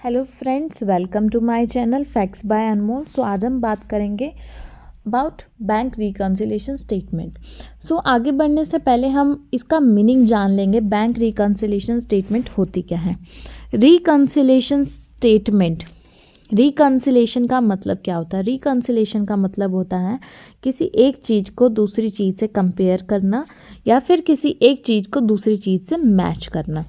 Hello friends, welcome to my channel facts by Anmol. So आज हम बात करेंगे about bank reconciliation statement. So आगे बढ़ने से पहले हम इसका मीनिंग जान लेंगे। बैंक रिकन्सिलिएशन स्टेटमेंट होती क्या है। रिकन्सिलिएशन स्टेटमेंट, रिकन्सिलिएशन का मतलब क्या होता है। रिकन्सिलिएशन का मतलब होता है किसी एक चीज़ को दूसरी चीज़ से कंपेयर करना या फिर किसी एक चीज़ को दूसरी चीज़ से मैच करना।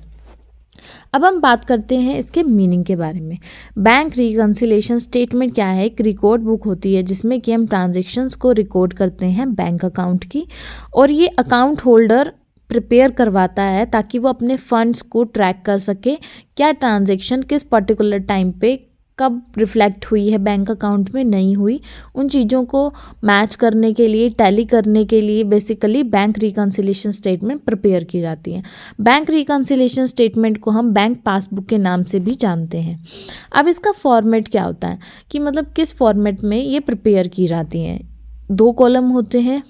अब हम बात करते हैं इसके मीनिंग के बारे में। बैंक रिकन्सिलिएशन स्टेटमेंट क्या है। एक रिकॉर्ड बुक होती है जिसमें कि हम ट्रांजैक्शंस को रिकॉर्ड करते हैं बैंक अकाउंट की, और ये अकाउंट होल्डर प्रिपेयर करवाता है ताकि वो अपने फंड्स को ट्रैक कर सके। क्या ट्रांजैक्शन किस पर्टिकुलर टाइम पे कब रिफ्लेक्ट हुई है बैंक अकाउंट में, नहीं हुई, उन चीज़ों को मैच करने के लिए, टैली करने के लिए basically bank reconciliation statement prepare की जाती है। बैंक रिकन्सिलिएशन स्टेटमेंट को हम बैंक पासबुक के नाम से भी जानते हैं। अब इसका फॉर्मेट क्या होता है कि मतलब किस फॉर्मेट में ये प्रिपेयर की जाती हैं। 2 कॉलम होते हैं,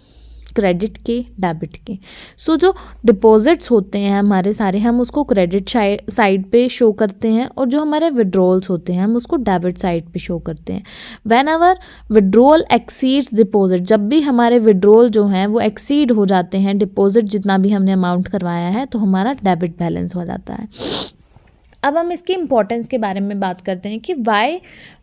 क्रेडिट के, डेबिट के। सो जो डिपॉजिट्स होते हैं हमारे सारे, हम उसको क्रेडिट साइड पे शो करते हैं, और जो हमारे विड्रॉल्स होते हैं हम उसको डेबिट साइड पे शो करते हैं। When ever withdrawal exceeds deposit, जब भी हमारे विड्रॉल जो हैं वो एक्सीड हो जाते हैं डिपॉजिट जितना भी हमने अमाउंट करवाया है, तो हमारा डेबिट बैलेंस हो जाता है। अब हम इसकी इम्पोर्टेंस के बारे में बात करते हैं कि why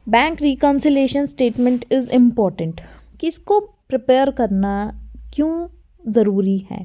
bank reconciliation statement is important, कि इसको प्रिपेयर करना क्यों ज़रूरी है।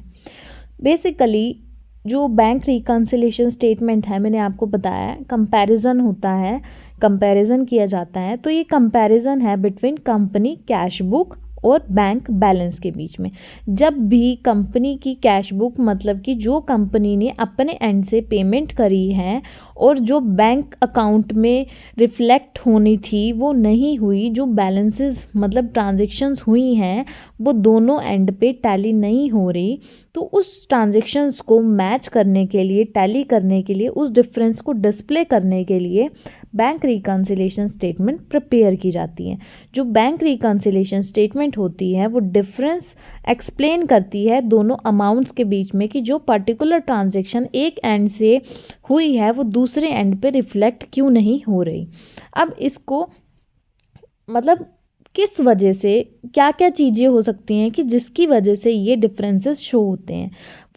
बेसिकली जो बैंक रिकन्सिलिएशन स्टेटमेंट है, मैंने आपको बताया कंपैरिजन होता है, कंपैरिजन किया जाता है। तो ये कंपैरिजन है बिटवीन कंपनी कैश बुक और बैंक बैलेंस के बीच में। जब भी कंपनी की कैश बुक, मतलब कि जो कंपनी ने अपने एंड से पेमेंट करी है और जो बैंक अकाउंट में रिफ्लेक्ट होनी थी वो नहीं हुई, जो बैलेंसेस मतलब ट्रांजैक्शंस हुई हैं वो दोनों एंड पे टैली नहीं हो रही, तो उस ट्रांजैक्शंस को मैच करने के लिए, टैली करने के लिए, उस डिफरेंस को डिस्प्ले करने के लिए बैंक रिकन्सिलिएशन स्टेटमेंट प्रिपेयर की जाती है। जो बैंक रिकन्सिलिएशन स्टेटमेंट होती है वो डिफरेंस एक्सप्लेन करती है दोनों अमाउंट्स के बीच में, कि जो पर्टिकुलर ट्रांजैक्शन एक एंड से हुई है वो दूसरे एंड पे रिफ्लेक्ट क्यों नहीं हो रही। अब इसको मतलब किस वजह से, क्या क्या चीज़ें हो सकती हैं कि जिसकी वजह से ये डिफरेंसेस शो होते हैं।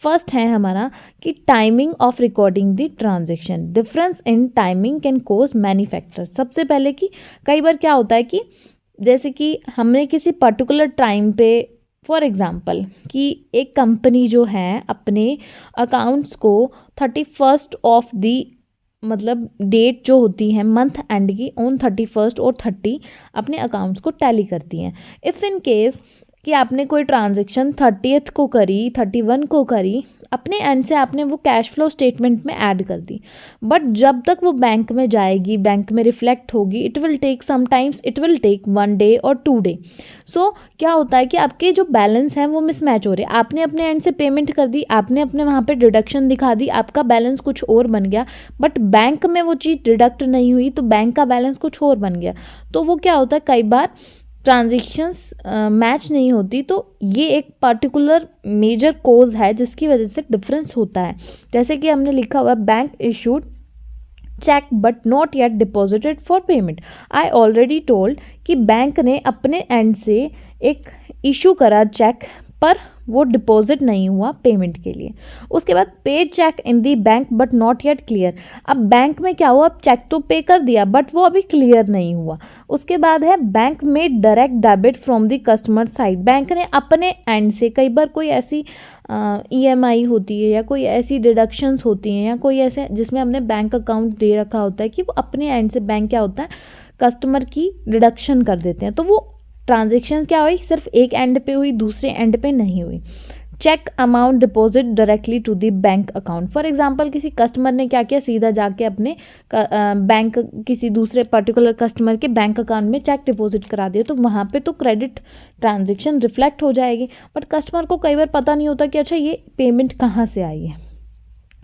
फर्स्ट है हमारा कि timing of recording the transaction. Difference in timing can cause many factors. सबसे पहले कि कई बार क्या होता है कि जैसे कि हमने किसी पर्टिकुलर टाइम पे, फॉर एग्ज़ाम्पल कि एक कंपनी जो है अपने अकाउंट्स को 31st ऑफ दी मतलब डेट जो होती है मंथ एंड की, ऑन 31st और 30 अपने अकाउंट्स को टैली करती हैं। इफ़ इन केस कि आपने कोई ट्रांजैक्शन 30th को करी, 31 को करी, अपने एंड से आपने वो कैश फ्लो स्टेटमेंट में ऐड कर दी, बट जब तक वो बैंक में जाएगी, बैंक में रिफ्लेक्ट होगी, it will take sometimes, it will take 1 day और 2 डे। सो क्या होता है कि आपके जो बैलेंस हैं वो मिसमैच हो रहे हैं। आपने अपने एंड से पेमेंट कर दी, आपने अपने वहाँ पे डिडक्शन दिखा दी, आपका बैलेंस कुछ और बन गया, बट बैंक में वो चीज़ डिडक्ट नहीं हुई, तो बैंक का बैलेंस कुछ और बन गया। तो वो क्या होता है, कई बार ट्रांजैक्शंस मैच नहीं होती। तो ये एक पर्टिकुलर मेजर कोज है जिसकी वजह से डिफरेंस होता है। जैसे कि हमने लिखा हुआ bank issued cheque but not yet deposited for payment. I already told कि बैंक ने अपने एंड से एक इशू करा चेक, पर वो डिपॉजिट नहीं हुआ पेमेंट के लिए। उसके बाद paid cheque in the bank but not yet clear. अब बैंक में क्या हुआ, अब चेक तो पे कर दिया बट वो अभी क्लियर नहीं हुआ। उसके बाद है बैंक में direct debit from the customer side. Bank ने अपने एंड से, कई बार कोई ऐसी EMI होती है या कोई ऐसी डिडक्शंस होती हैं या कोई ऐसे जिसमें हमने बैंक अकाउंट दे रखा होता है कि वो अपने एंड से बैंक क्या होता है कस्टमर की डिडक्शन कर देते हैं। तो वो ट्रांजैक्शन क्या हुई, सिर्फ एक एंड पे हुई, दूसरे एंड पे नहीं हुई। Cheque amount deposit directly to the bank account. For example किसी कस्टमर ने क्या किया, सीधा जाके अपने बैंक, किसी दूसरे पर्टिकुलर कस्टमर के बैंक अकाउंट में चेक डिपॉजिट करा दिया, तो वहाँ पे तो क्रेडिट ट्रांजैक्शन रिफ्लेक्ट हो जाएगी, बट कस्टमर को कई बार पता नहीं होता कि अच्छा ये पेमेंट कहाँ से आई है।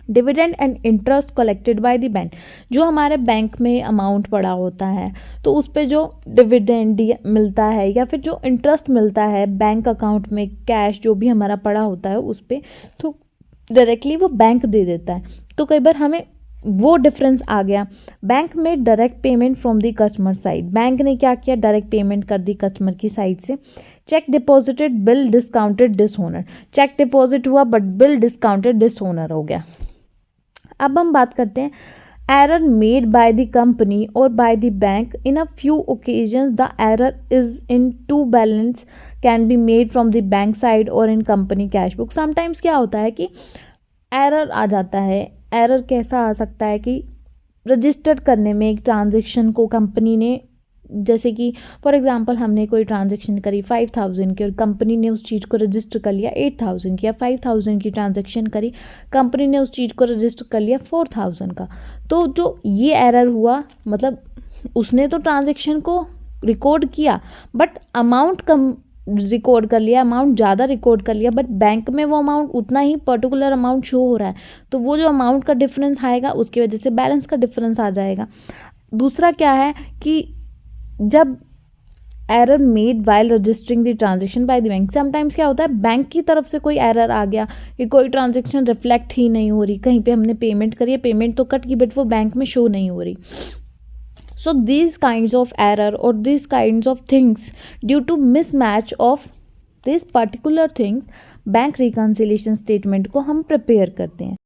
Dividend and interest collected by the bank. जो हमारे बैंक में अमाउंट पड़ा होता है तो उस पर जो डिविडेंड मिलता है या फिर जो इंटरेस्ट मिलता है बैंक अकाउंट में, कैश जो भी हमारा पड़ा होता है उस पर, तो डायरेक्टली वो बैंक दे देता है। तो कई बार हमें वो डिफरेंस आ गया। बैंक में direct payment from the customer side, bank ने क्या किया, डायरेक्ट पेमेंट कर दी कस्टमर की साइड से। Cheque deposited, bill discounted, dishonour, cheque deposit हुआ बट बिल डिस्काउंटेड, डिसओनर हो गया। अब हम बात करते हैं error made by the company or by the bank. In a few occasions the error is in two balance can be made from the bank side or in company cash book. Sometimes क्या होता है कि error आ जाता है। Error कैसा आ सकता है कि रजिस्टर करने में एक ट्रांजेक्शन को कंपनी ने, जैसे कि फॉर एग्जांपल हमने कोई ट्रांजेक्शन करी 5000 की और कंपनी ने उस चीज़ को रजिस्टर कर लिया 8000 की, या 5000 की ट्रांजेक्शन करी, कंपनी ने उस चीज़ को रजिस्टर कर लिया 4000 का। तो जो ये एरर हुआ, मतलब उसने तो ट्रांजेक्शन को रिकॉर्ड किया बट अमाउंट कम रिकॉर्ड कर लिया, अमाउंट ज़्यादा रिकॉर्ड कर लिया, बट बैंक में वो अमाउंट उतना ही पर्टिकुलर अमाउंट शो हो रहा है, तो वो जो अमाउंट का डिफरेंस आएगा उसकी वजह से बैलेंस का डिफरेंस आ जाएगा। दूसरा क्या है कि जब error made while registering the transaction by the bank, sometimes क्या होता है बैंक की तरफ से कोई एरर आ गया कि कोई ट्रांजेक्शन रिफ्लेक्ट ही नहीं हो रही, कहीं पे हमने पेमेंट करी है, पेमेंट तो कट की बट वो बैंक में शो नहीं हो रही। So these kinds of error or these kinds of things due to mismatch of this particular things, bank reconciliation statement को हम प्रिपेयर करते हैं।